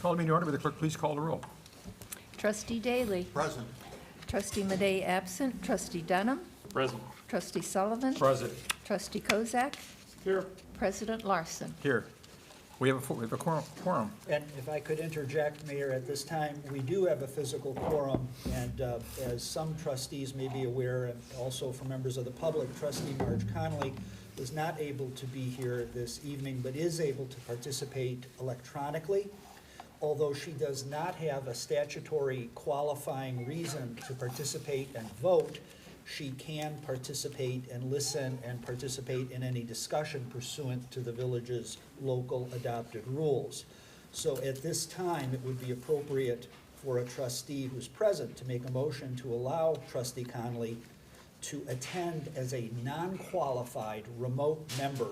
Call the meeting order. Will the clerk please call the roll? Trustee Daly. Present. Trustee Madej absent. Trustee Dunham. Present. Trustee Sullivan. Present. Trustee Kozak. Here. President Larson. Here. We have a quorum. And if I could interject, Mayor, at this time, we do have a physical quorum, and as some trustees may be aware, and also for members of the public, Trustee Marge Connolly was not able to be here this evening, but is able to participate electronically. Although she does not have a statutory qualifying reason to participate and vote, she can participate and listen and participate in any discussion pursuant to the village's local adopted rules. So at this time, it would be appropriate for a trustee who's present to make a motion to allow Trustee Connolly to attend as a non-qualified remote member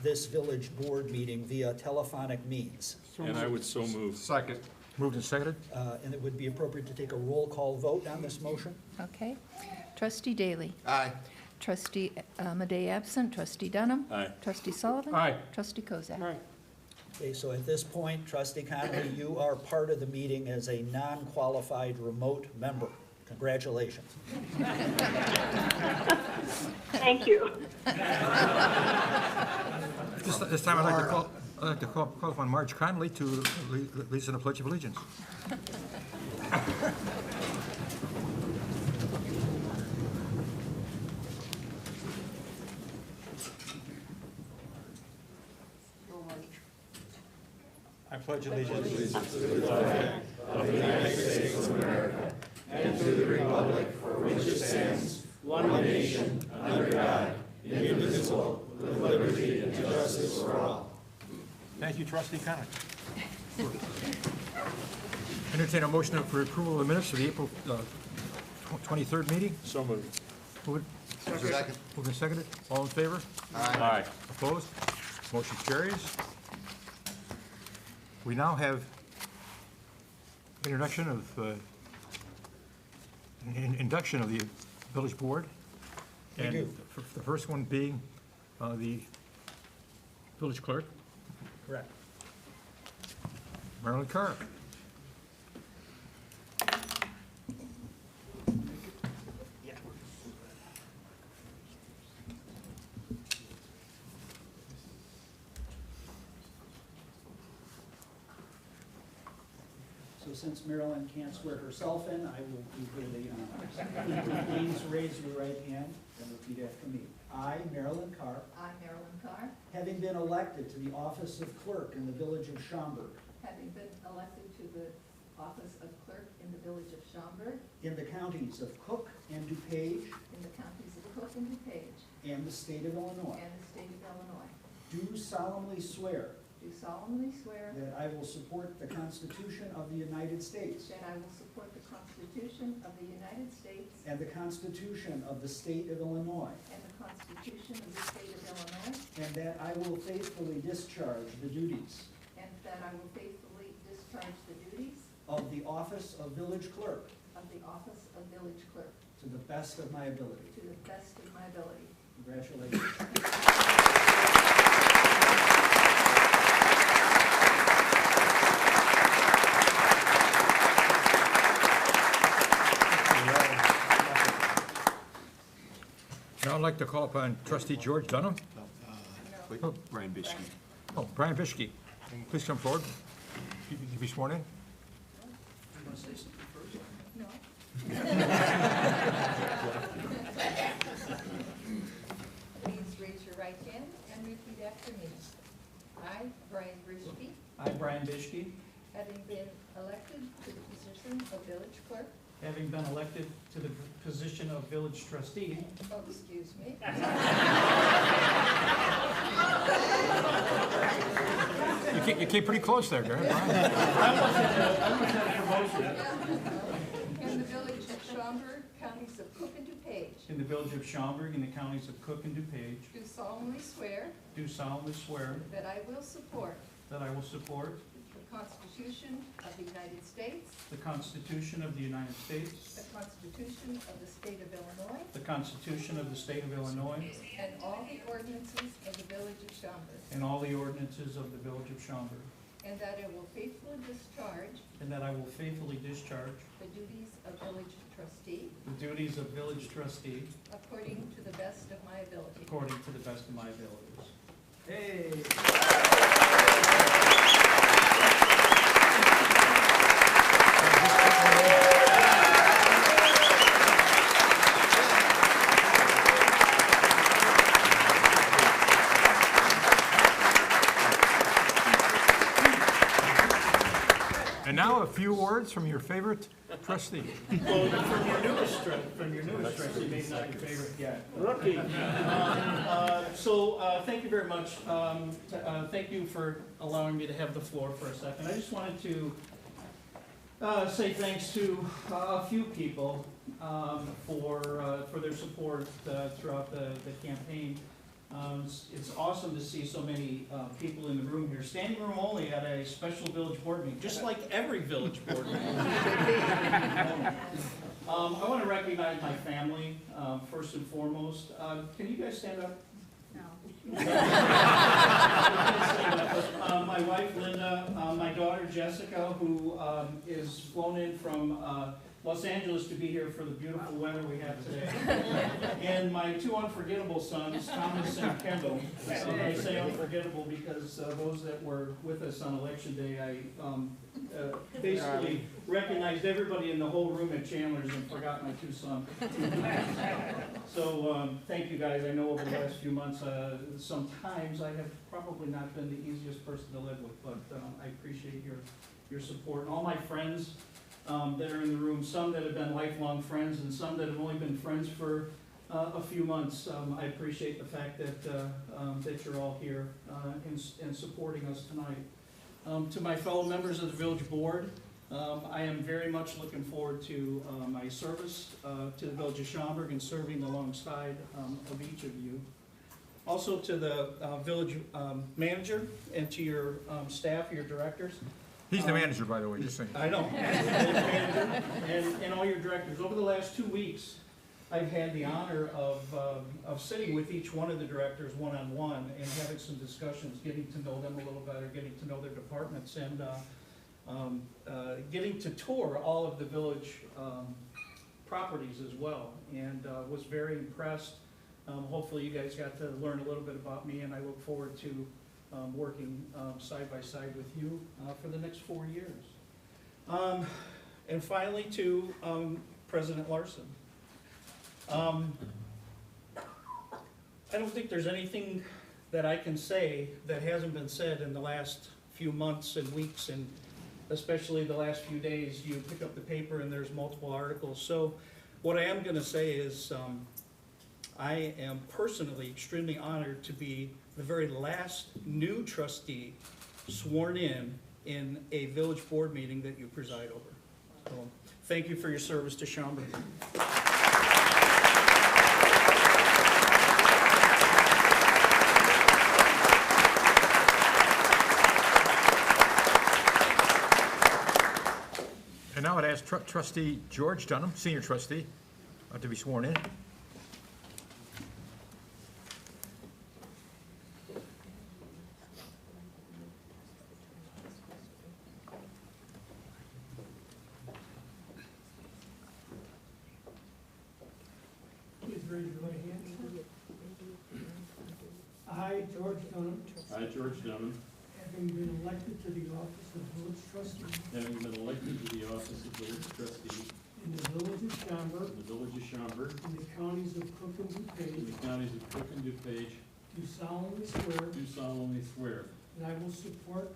this village board meeting via telephonic means. And I would so move. Second. Moved and seconded. And it would be appropriate to take a roll call vote on this motion. Okay. Trustee Daly. Aye. Trustee Madej absent. Trustee Dunham. Aye. Trustee Sullivan. Aye. Trustee Kozak. Aye. Okay, so at this point, Trustee Connolly, you are part of the meeting as a non-qualified remote member. Congratulations. Thank you. This time I'd like to call upon Marge Connolly to lead us in the Pledge of Allegiance. I pledge allegiance to the flag of the United States of America and to the republic for which it stands, one nation, under God, indivisible, with liberty and justice for all. Thank you, Trustee Connolly. Entertain a motion for approval of the minutes of the April 23rd meeting. So moved. Move it. Second. Moved and seconded. All in favor? Aye. Opposed? Motion carries. We now have introduction of, induction of the village board. We do. The first one being the village clerk, Correct. Marilyn Carr. So since Marilyn can't swear herself in, I will do her the honors. Please raise your right hand and repeat after me. I, Marilyn Carr, I, Marilyn Carr, having been elected to the office of clerk in the village of Schaumburg, having been elected to the office of clerk in the village of Schaumburg, in the counties of Cook and DuPage, in the counties of Cook and DuPage, and the state of Illinois, and the state of Illinois, do solemnly swear do solemnly swear that I will support the Constitution of the United States that I will support the Constitution of the United States and the Constitution of the state of Illinois, and the Constitution of the state of Illinois, and that I will faithfully discharge the duties and that I will faithfully discharge the duties of the office of village clerk of the office of village clerk to the best of my ability. to the best of my ability. Congratulations. Now I'd like to call upon Trustee George Dunham. Brian Bishke. Oh, Brian Bishke. Please come forward. You be sworn in. No. Please raise your right hand and repeat after me. I, Brian Brisky, I, Brian Bishke, having been elected to the position of village clerk, having been elected to the position of village trustee, oh, excuse me, You came pretty close there, Brian. I almost had a promotion. in the village of Schaumburg, counties of Cook and DuPage, In the village of Schaumburg, in the counties of Cook and DuPage, do solemnly swear do solemnly swear that I will support that I will support the Constitution of the United States, the Constitution of the United States, the Constitution of the State of Illinois, the Constitution of the state of Illinois, and all the ordinances of the village of Schaumburg, and all the ordinances of the village of Schaumburg, and that I will faithfully discharge and that I will faithfully discharge the duties of village trustee the duties of village trustee according to the best of my ability. according to the best of my abilities. Hey. And now a few words from your favorite trustee. Well, from your newest trustee, maybe not your favorite yet. Rookie. Thank you very much. Thank you for allowing me to have the floor for a second. I just wanted to say thanks to a few people for their support throughout the campaign. It's awesome to see so many people in the room here, standing room only at a special village board meeting, just like every village board meeting. I want to recognize my family first and foremost. Can you guys stand up? No. My wife Linda, my daughter Jessica, who is flown in from Los Angeles to be here for the beautiful weather we have today. And my two unforgettable sons, Thomas and Kendall. I say unforgettable because those that were with us on election day, I basically recognized everybody in the whole room at Chandler's and forgot my two sons. So thank you guys. I know over the last few months, sometimes I have probably not been the easiest person to live with, but I appreciate your support. And all my friends that are in the room, some that have been lifelong friends and some that have only been friends for a few months. I appreciate the fact that you're all here and supporting us tonight. To my fellow members of the village board, I am very much looking forward to my service to the village of Schaumburg and serving alongside of each of you. Also to the village manager and to your staff, your directors. He's the manager, by the way, just saying. I know. And all your directors. Over the last 2 weeks, I've had the honor of sitting with each one of the directors one-on-one and having some discussions, getting to know them a little better, getting to know their departments, and getting to tour all of the village properties as well. And was very impressed. Hopefully you guys got to learn a little bit about me, and I look forward to working side by side with you for the next 4 years. And finally to President Larson. I don't think there's anything that I can say that hasn't been said in the last few months and weeks, and especially the last few days. You pick up the paper and there's multiple articles. So what I am gonna say is I am personally extremely honored to be the very last new trustee sworn in a village board meeting that you preside over. So, thank you for your service to Schaumburg. And now I'd ask trustee George Dunham, senior trustee, to be sworn in. Please raise your right hand. I, George Dunham, I, George Dunham, having been elected to the office of village trustee having been elected to the office of village trustee in the village of Schaumburg, in the village of Schaumburg, in the counties of Cook and in DuPage, the counties of Cook and DuPage, do solemnly swear do solemnly swear that I will support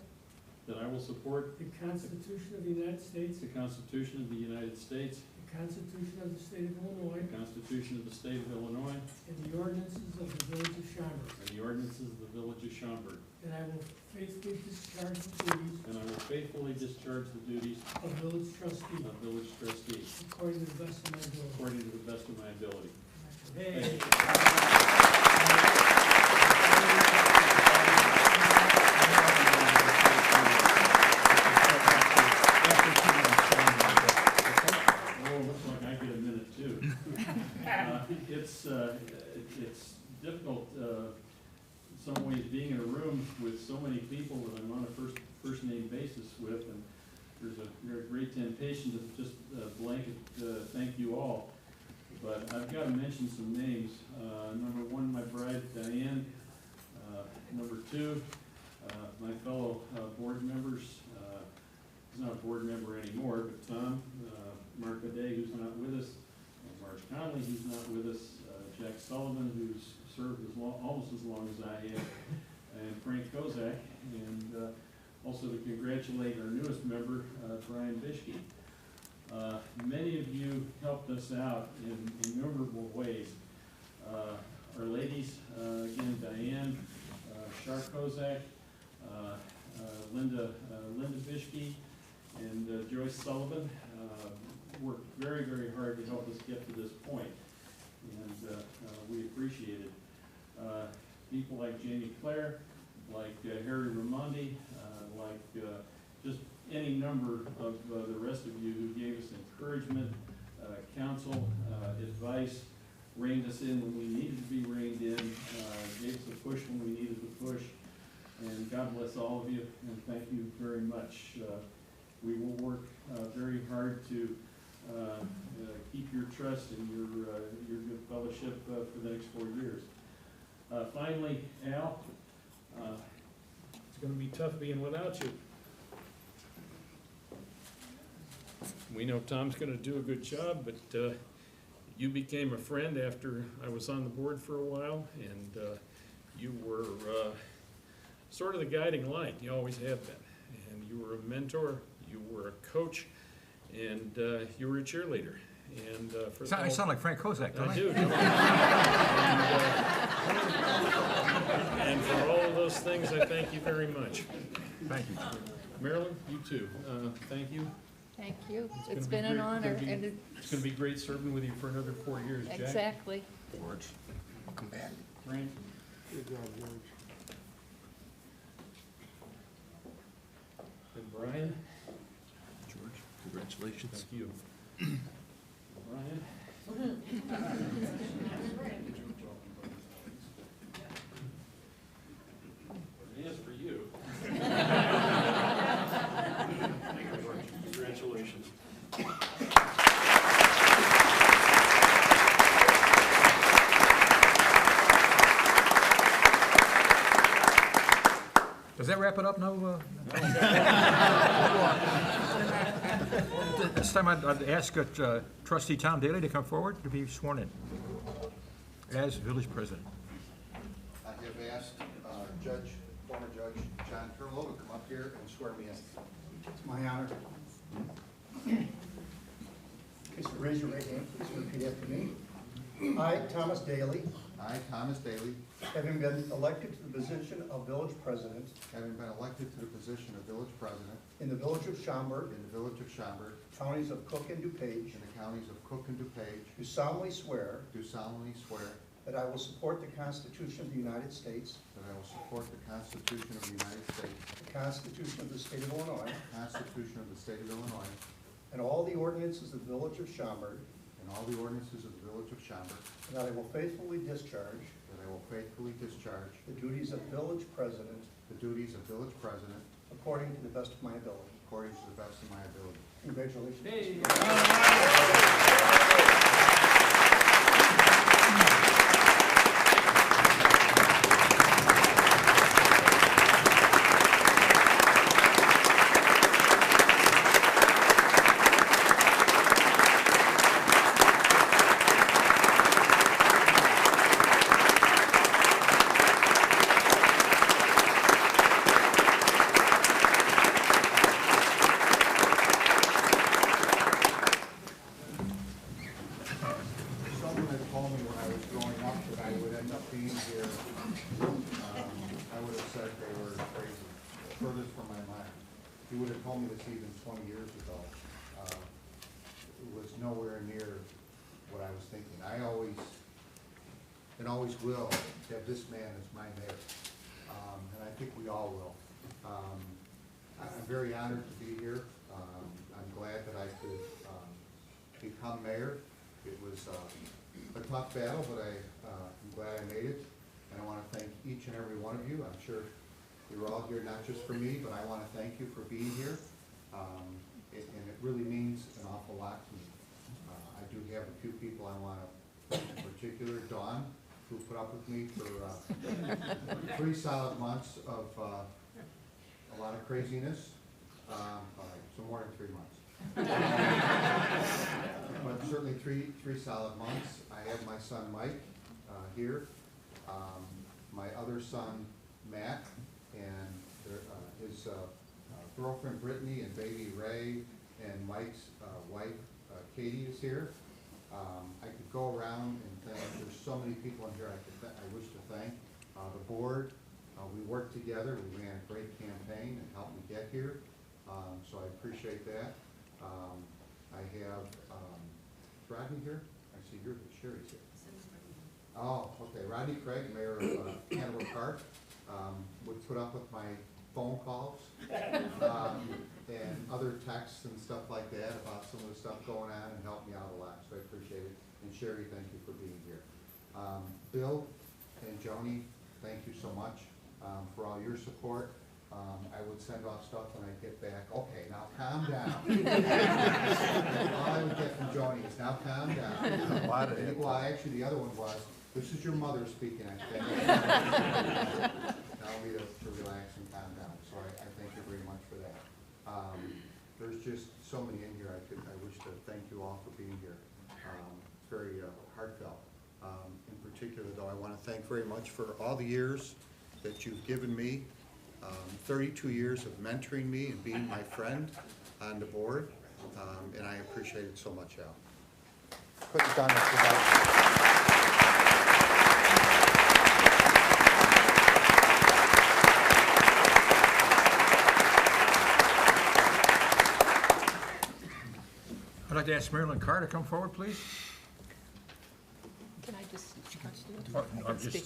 that I will support the Constitution of the United States, the Constitution of the United States, the Constitution of the State of Illinois, the Constitution of the State of Illinois, and the ordinances of the village of Schaumburg, and the ordinances of the village of Schaumburg, and I will faithfully discharge the duties and I will faithfully discharge the duties of village trustee of village trustee according to the best of my ability. according to the best of my ability. Hey. Oh, looks like I get a minute too. It's difficult, in some ways, being in a room with so many people that I want to first name basis with, and there's a great temptation to just blanket thank you all. But I've got to mention some names. Number one, my bride Diane. Number two, my fellow board members. He's not a board member anymore, but Tom, Mark Aday, who's not with us, Marge Conley, who's not with us, Jack Sullivan, who's served almost as long as I have, and Frank Kozak, and also to congratulate our newest member, Brian Bishke. Many of you helped us out in innumerable ways. Our ladies, again, Diane, Shar Kozak, Linda Bishke, and Joyce Sullivan worked very, very hard to help us get to this point, and we appreciate it. People like Jamie Clare, like Harry Ramondi, like just any number of the rest of you who gave us encouragement, counsel, advice, reined us in when we needed to be reined in, gave us a push when we needed to push. And God bless all of you, and thank you very much. We will work very hard to keep your trust and your good fellowship for the next 4 years. Finally, Al, it's going to be tough being without you. We know Tom's going to do a good job, but you became a friend after I was on the board for a while, and you were sort of the guiding light. You always have been. And you were a mentor, you were a coach, and you were a cheerleader. And for I sound like Frank Kozak, don't I? I do. And for all of those things, I thank you very much. Thank you. Marilyn, you too. Thank you. Thank you. gonna It's be been an great. honor. It's And It's going to be great serving with you for another 4 years, Jack. exactly. George, welcome back. Frank. Good job, George. And Brian. George, congratulations. Thank you. Brian. It is for you. Congratulations. Does that wrap it up now? This time I'd ask Trustee Tom Daly to come forward to be sworn in as village president. I have asked former Judge John Turlow to come up here and swear me in. It's my honor. Okay, so raise your right hand, please repeat after me. I, Thomas Daly, I, Thomas Daly, having been elected to the position of village president having been elected to the position of village president in the village of Schaumburg, in the village of Schaumburg, counties of Cook and DuPage, in the counties of Cook and DuPage, do solemnly swear do solemnly swear that I will support the Constitution of the United States, that I will support the Constitution of the United States, the Constitution of the State of Illinois, the Constitution of the State of Illinois, and all the ordinances of the village of Schaumburg, and all the ordinances of the village of Schaumburg, and that I will faithfully discharge that I will faithfully discharge the duties of village president the duties of village president according to the best of my ability. according to the best of my ability. Congratulations. Hey. Someone had told me when I was growing up that I would end up being here. I would have said they were crazy, furthest from my mind. He would have told me this even 20 years ago. It was nowhere near what I was thinking. I always, and always will, have this man as my mayor. And I think we all will. I'm very honored to be here. I'm glad that I could become mayor. It was a tough battle, but I'm glad I made it. And I want to thank each and every one of you. I'm sure You're all here not just for me, but I want to thank you for being here. And it really means an awful lot to me. I do have a few people I want to thank in particular. Dawn, who put up with me for 3 solid months of a lot of craziness. All right, so more than 3 months. But certainly three solid months. I have my son Mike here, my other son Matt, and his girlfriend Brittany and baby Ray, and Mike's wife Katie is here. I could go around and thank, there's so many people in here I wish to thank. The board, we worked together, we ran a great campaign and helped me get here, so I appreciate that. I have, is Rodney here? I see you're the Sherry's here. Oh, okay, Rodney Craig, Mayor of Hanover Park, would put up with my phone calls and other texts and stuff like that about some of the stuff going on and helped me out a lot, so I appreciate it. And Sherry, thank you for being here. Bill and Joni, thank you so much for all your support. I would send off stuff when I get back. Okay, now calm down. All I would get from Joni is now calm down. Well, actually, the other one was, this is your mother speaking, I think. Tell me to relax and calm down. So I thank you very much for that. There's just so many in here. I wish to thank you all for being here. It's very heartfelt. In particular, though, I want to thank very much for all the years that you've given me. 32 years of mentoring me and being my friend on the board, and I appreciate it so much, Al. Couldn't have done it without you. I'd like to ask Marilyn Carr to come forward, please. Can I just? Or you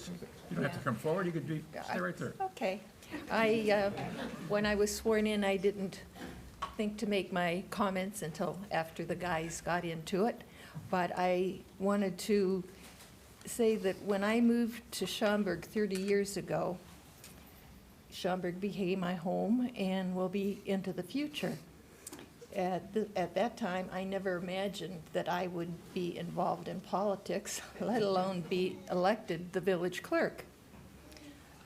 don't have to come forward, you could stay right there. Okay. When I was sworn in, I didn't think to make my comments until after the guys got into it. But I wanted to say that when I moved to Schaumburg 30 years ago, Schaumburg became my home and will be into the future. At that time, I never imagined that I would be involved in politics, let alone be elected the village clerk.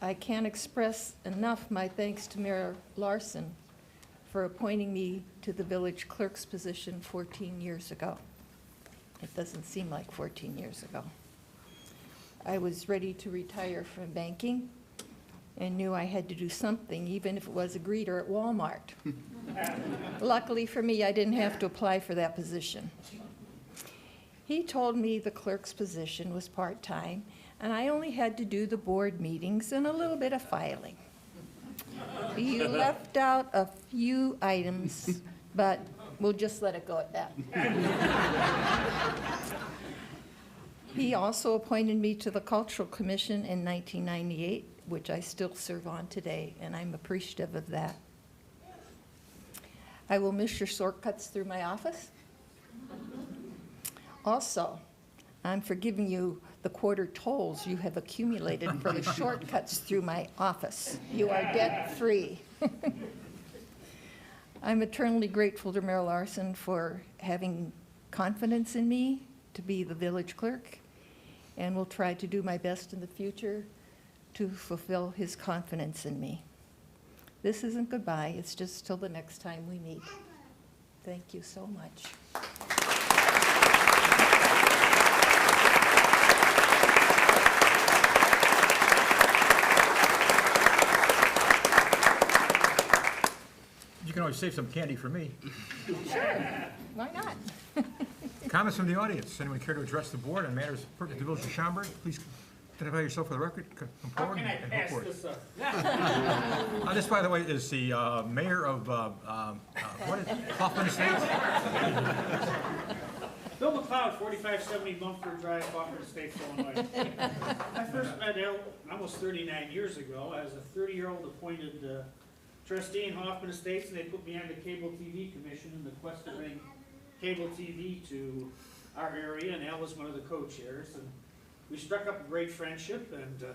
I can't express enough my thanks to Mayor Larson for appointing me to the village clerk's position 14 years ago. It doesn't seem like 14 years ago. I was ready to retire from banking and knew I had to do something, even if it was a greeter at Walmart. Luckily for me, I didn't have to apply for that position. He told me the clerk's position was part-time, and I only had to do the board meetings and a little bit of filing. He left out a few items, but we'll just let it go at that. He also appointed me to the Cultural Commission in 1998, which I still serve on today, and I'm appreciative of that. I will miss your shortcuts through my office. Also, I'm forgiving you the quarter tolls you have accumulated for the shortcuts through my office. You are debt-free. I'm eternally grateful to Mayor Larson for having confidence in me to be the village clerk, and will try to do my best in the future to fulfill his confidence in me. This isn't goodbye, it's just till the next time we meet. Thank you so much. You can always save some candy for me. Sure, why not? Comments from the audience? Anyone care to address the board on matters pertinent to the village of Schaumburg? Please identify yourself for the record. Come forward and go for it. This, by the way, is the mayor of what is Hoffman Estates? Bill McLeod, 4570 Mumford Drive, Hoffman Estates, Illinois. I first met Al almost 39 years ago as a 30-year-old appointed trustee in Hoffman Estates, and they put me on the Cable TV Commission in the quest to bring cable TV to our area, and Al was one of the co-chairs. And we struck up a great friendship, and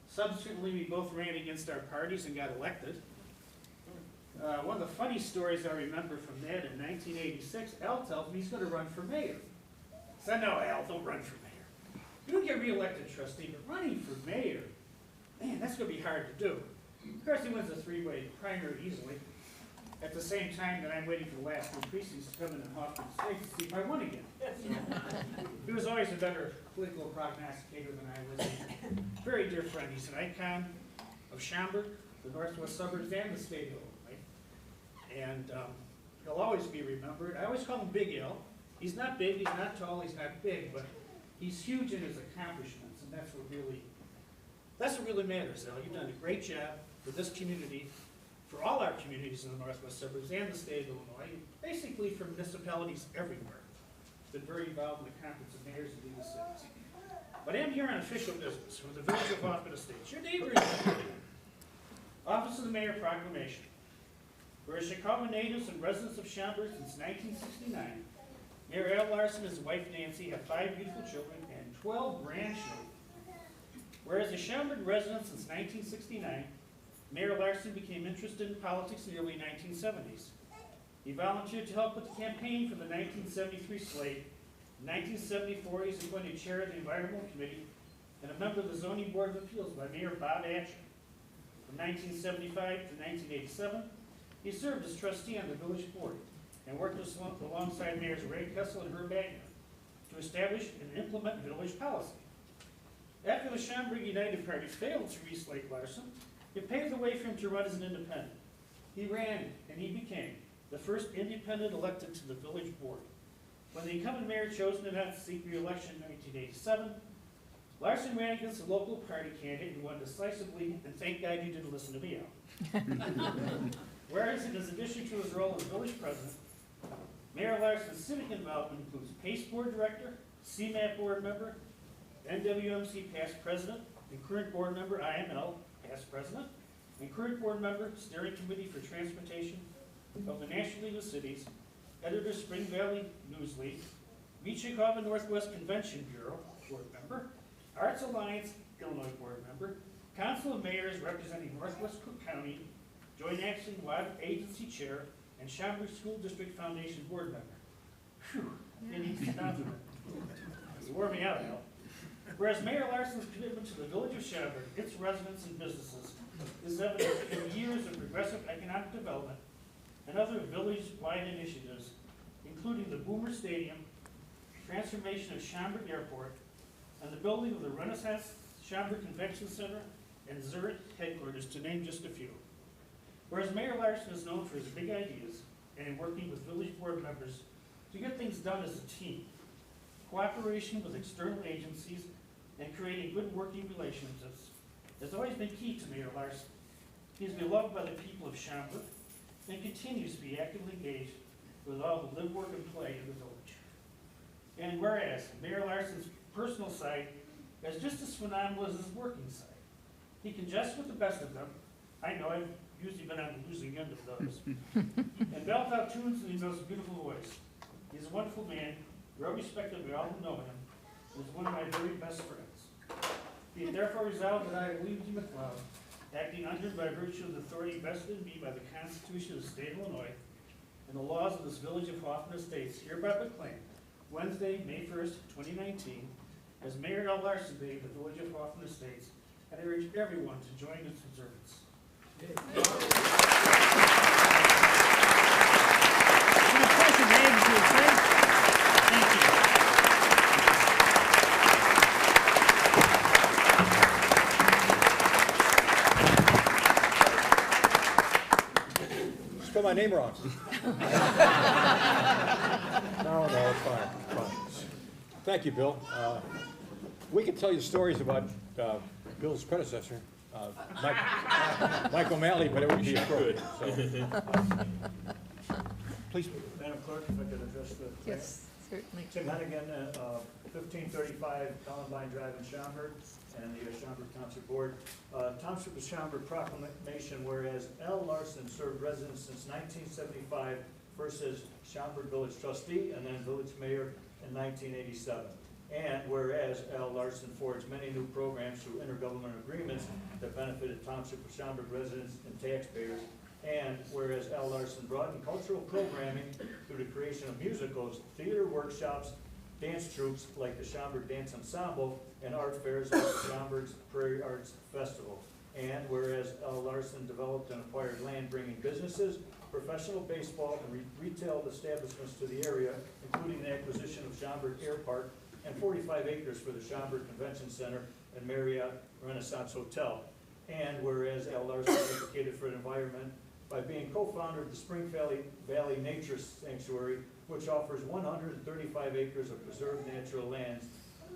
Subsequently, we both ran against our parties and got elected. One of the funny stories I remember from that, in 1986, Al tells me he's going to run for mayor. I said, no, Al, don't run for mayor. You don't get reelected trustee, but running for mayor, man, that's going to be hard to do. Of course, he wins a three-way primary easily. At the same time that I'm waiting for the last two precincts to come in Hoffman State to see if I won again. So, he was always a better political prognosticator than I was. Very dear friend. He's an icon of Schaumburg, the northwest suburbs, and the state of Illinois. And he'll always be remembered. I always call him Big Al. He's not big, he's not tall, he's not big, but he's huge in his accomplishments, and that's what really matters, Al. You've done a great job for this community, for all our communities in the northwest suburbs and the state of Illinois, basically for municipalities everywhere. Been very involved in the conference of mayors and legal cities. But I'm here on official business from the village of Hoffman Estates, your neighboring community. Office of the Mayor Proclamation. Whereas Chicago natives and residents of Schaumburg since 1969, Mayor Al Larson and his wife Nancy have 5 beautiful children and 12 grandchildren. Whereas a Schaumburg resident since 1969, Mayor Larson became interested in politics in the early 1970s. He volunteered to help with the campaign for the 1973 slate. In 1974, he was appointed chair of the Environmental Committee and a member of the Zoning Board of Appeals by Mayor Bob Atcher. From 1975 to 1987, he served as trustee on the village board and worked alongside Mayors Ray Kessel and Herb Wagner to establish and implement village policy. After the Schaumburg United Party failed to re-slate Larson, it paved the way for him to run as an independent. He ran, and he became the first independent elected to the village board. When the incumbent mayor chose not to seek re-election in 1987, Larson ran against a local party candidate and won decisively, and thank God you didn't listen to me, Al. Whereas in his addition to his role as village president, Mayor Larson's civic involvement includes PACE board director, CMAP board member, NWMC past president, and current board member IML, past president, and current board member, steering committee for transportation of the National League of Cities, editor, Spring Valley News League, Meet Chicago Northwest Convention Bureau, board member, Arts Alliance, Illinois board member, Council of Mayors representing Northwest Cook County, Joint Action Web Agency chair, and Schaumburg School District Foundation board member. Phew, I need to sit down for that. You wore me out, Al. Whereas Mayor Larson's commitment to the village of Schaumburg, its residents and businesses, is evident in years of progressive economic development and other village-wide initiatives, including the Boomer Stadium, transformation of Schaumburg Airport, and the building of the Renaissance Schaumburg Convention Center and Zurich headquarters, to name just a few. Whereas Mayor Larson is known for his big ideas and in working with village board members to get things done as a team, cooperation with external agencies, and creating good working relationships has always been key to Mayor Larson. He is beloved by the people of Schaumburg and continues to be actively engaged with all the live, work, and play in the village. And whereas Mayor Larson's personal side is just as phenomenal as his working side. He can jest with the best of them. I know I've usually been on the losing end of those. And belt out tunes in his most beautiful voice. He's a wonderful man, well respected by all who know him, and is one of my very best friends. Be it therefore resolved that I, William D. McLeod, acting under by virtue of the authority vested in me by the Constitution of the State of Illinois and the laws of this village of Hoffman Estates, hereby proclaim Wednesday, May 1st, 2019, as Mayor Al Larson Day of the village of Hoffman Estates, and I urge everyone to join its observance. It's been a pleasure, Dave, to attend. Thank you. Spell my name wrong. No, it's fine, it's fine. Thank you, Bill. We can tell you stories about Bill's predecessor, Mike O'Malley, but it wouldn't be appropriate. Please. Madam Clerk, if I could address the... Yes, certainly. Tim Hennigan, 1535 Columbine Drive in Schaumburg, and the Schaumburg Township Board. Township of Schaumburg Proclamation, whereas L. Larson served residents since 1975, first as Schaumburg Village Trustee and then Village Mayor in 1987. And whereas whereas Al Larson forged many new programs through intergovernmental agreements that benefited Township of Schaumburg residents and taxpayers, and whereas Al Larson broadened cultural programming through the creation of musicals, theater workshops, dance troupes like the Schaumburg Dance Ensemble, and art fairs like the Schaumburg's Prairie Arts Festival. And whereas Al Larson developed and acquired land bringing businesses, professional baseball, and retail establishments to the area, including the acquisition of Schaumburg Air Park and 45 acres for the Schaumburg Convention Center and Marriott Renaissance Hotel. And whereas Al Larson advocated for the environment by being co-founder of the Spring Valley Nature Sanctuary, which offers 135 acres of preserved natural lands,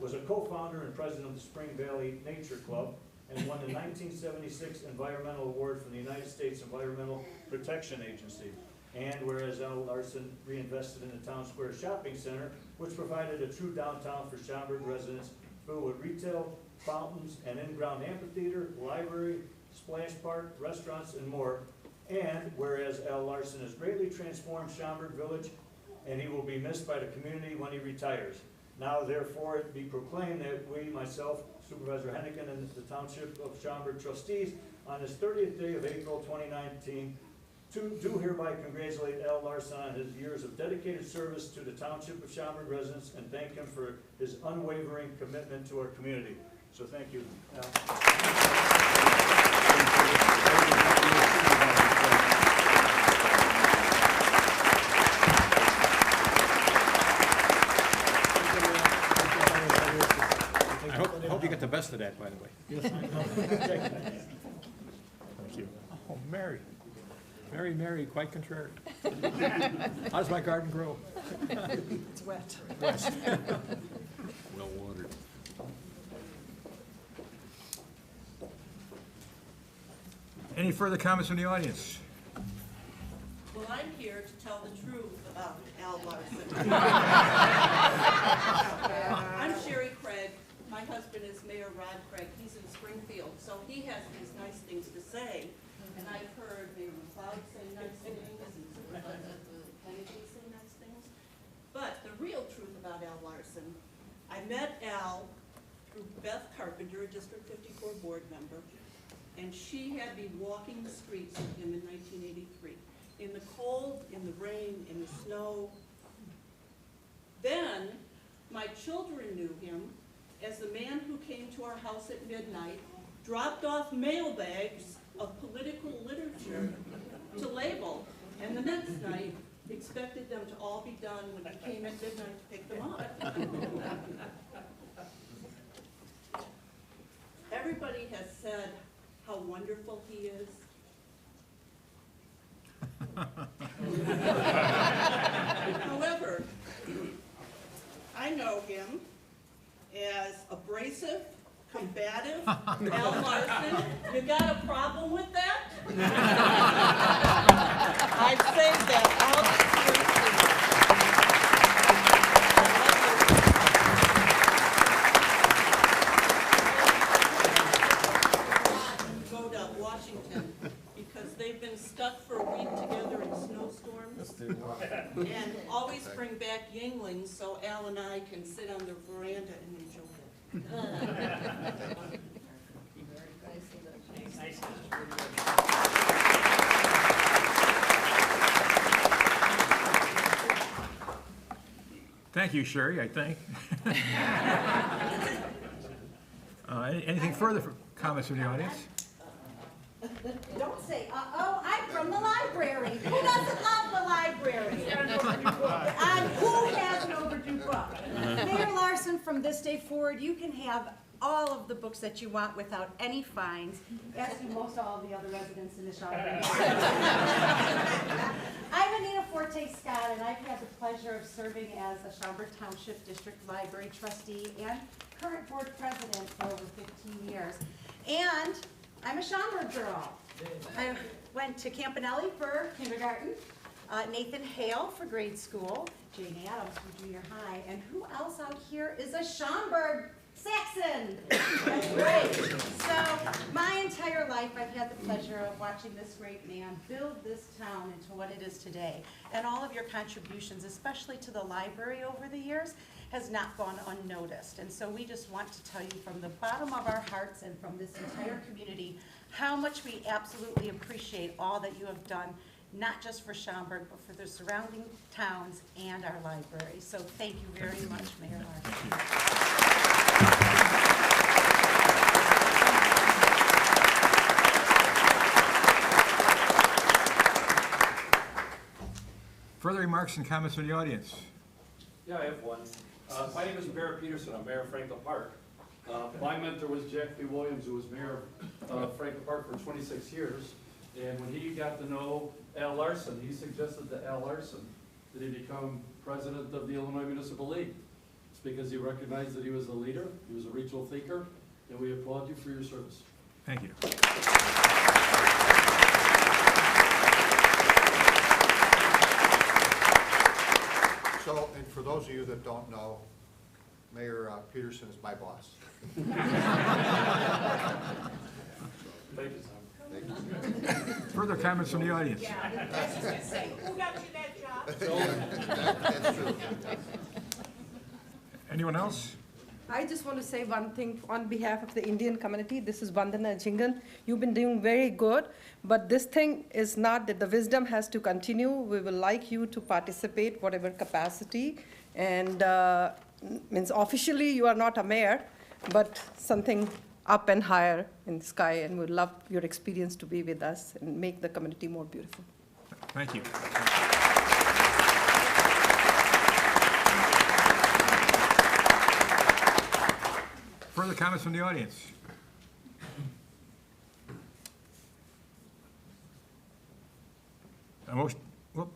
was a co-founder and president of the Spring Valley Nature Club, and won the 1976 Environmental Award from the United States Environmental Protection Agency. And whereas Al Larson reinvested in the Town Square Shopping Center, which provided a true downtown for Schaumburg residents, filled with retail, fountains, an in-ground amphitheater, library, splash park, restaurants, and more. And whereas Al Larson has greatly transformed Schaumburg Village, and he will be missed by the community when he retires. Now therefore it be proclaimed that we, myself, Supervisor Hennigan, and the Township of Schaumburg trustees, on this 30th day of April 2019, do hereby congratulate Al Larson on his years of dedicated service to the Township of Schaumburg residents and thank him for his unwavering commitment to our community. So thank you, Al. I hope you get the best of that, by the way. Thank you. Oh, Mary. Mary, quite contrary. How does my garden grow? It's wet. Well watered. Any further comments from the audience? Well, I'm here to tell the truth about Al Larson. I'm Sherry Craig. My husband is Mayor Rod Craig. He's in Springfield, so he has these nice things to say. And I've heard Mayor McLeod say nice things and Supervisor Kennedy say nice things. But the real truth about Al Larson, I met Al through Beth Carpenter, a District 54 board member, and she had me walking the streets with him in 1983. In the cold, in the rain, in the snow. Then, my children knew him as the man who came to our house at midnight, dropped off mail bags of political literature to label, and the next night expected them to all be done when he came at midnight to pick them up. Everybody has said how wonderful he is. However, I know him as abrasive, combative, Al Larson. You got a problem with that? I've saved that all go to Washington because they've been stuck for a week together in snowstorms. And always bring back Yinglings so Al and I can sit on the veranda and enjoy it. Thank you, Sherry, I think. Anything further for comments from the audience? Don't say, uh-oh, I'm from the library. Who doesn't love the library? And who has an overdue book? Mayor Larson, from this day forward, you can have all of the books that you want without any fines, as do most all of the other residents in the Schaumburg. I'm Anita Forte Scott, and I've had the pleasure of serving as a Schaumburg Township District Library trustee and current board president for over 15 years. And I'm a Schaumburg girl. I went to Campanelli for kindergarten, Nathan Hale for grade school, Jane Adams for junior high, and who else out here is a Schaumburg Saxon? That's right. So my entire life I've had the pleasure pleasure of watching this great man build this town into what it is today. And all of your contributions, especially to the library over the years, has not gone unnoticed. And so we just want to tell you from the bottom of our hearts and from this entire community how much we absolutely appreciate all that you have done, not just for Schaumburg, but for the surrounding towns and our library. So thank you very much, Mayor Larson. Further remarks and comments from the audience? Yeah, I have one. My name is Mayor Peterson. I'm Mayor of Franklin Park. My mentor was Jack B. Williams, who was mayor of Franklin Park for 26 years. And when he got to know Al Larson, he suggested to Al Larson that he become president of the Illinois Municipal League. It's because he recognized that he was a leader, he was a regional thinker, and we applaud you for your service. Thank you. So, and for those of you that don't know, Mayor Peterson is my boss. Thank you, Tom. Thank you. Further comments from the audience? Yeah, I was gonna say, who got you that job? That's true. Anyone else? I just want to say one thing on behalf of the Indian community. This is Vandana Jingan. You've been doing very good, but this thing is not that the wisdom has to continue. We will like you to participate, whatever capacity. And means officially you are not a mayor, but something up and higher in the sky. And we'd love your experience to be with us and make the community more beautiful. Thank you. Further comments from the audience? A motion, whoop.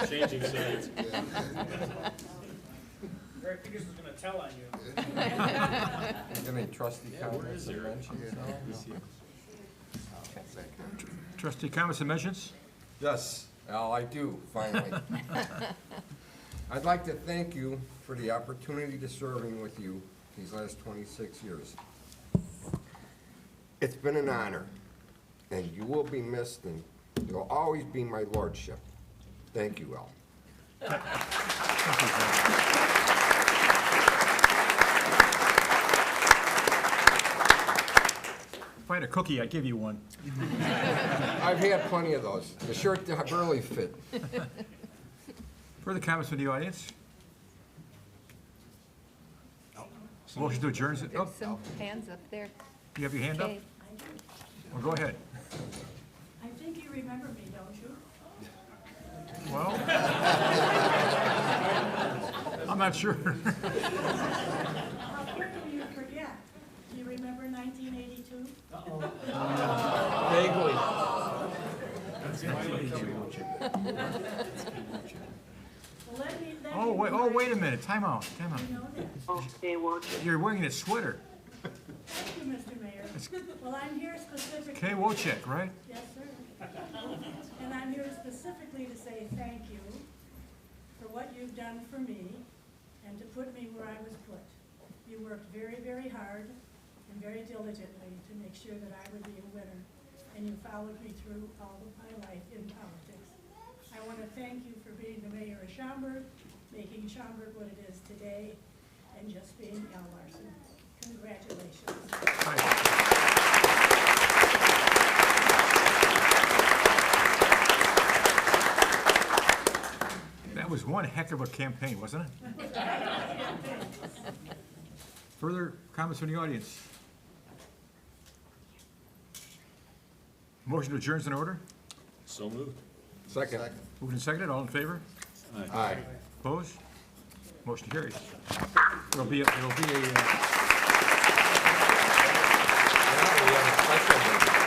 Changing sides. Greg Peterson's gonna tell on you. Any trustee comments or mentions? Trustee comments and mentions? Yes, Al, I do, finally. I'd like to thank you for the opportunity to serving with you these last 26 years. It's been an honor, and you will be missed, and you'll always be my lordship. Thank you, Al. If I had a cookie, I'd give you one. I've had plenty of those. The shirt barely fit. Further comments from the audience? Motion to adjourn. There's Oh, some hands up there. you have your hand up? Okay. Well, go ahead. I think you remember me, don't you? Well, I'm not sure. How quickly you forget. Do you remember 1982? Well, let me Wait a minute. Time out. You know that. You're wearing a sweater. Thank you, Mr. Mayor. Well, I'm here specifically. Kay Wojcik, right? Yes, sir. And I'm here specifically to say thank you for what you've done for me and to put me where I was put. You worked very, very hard and very diligently to make sure that I would be a winner, and you followed me through all of my life in politics. I want to thank you for being the mayor of Schaumburg, making Schaumburg what it is today, and just being Al Larson. Congratulations. That was one heck of a campaign, wasn't it? Further comments from the audience? Motion to adjourn is in order. So moved. Second. Moved and seconded. All in favor? Aye. Opposed? Motion carries. Now we have a special meeting.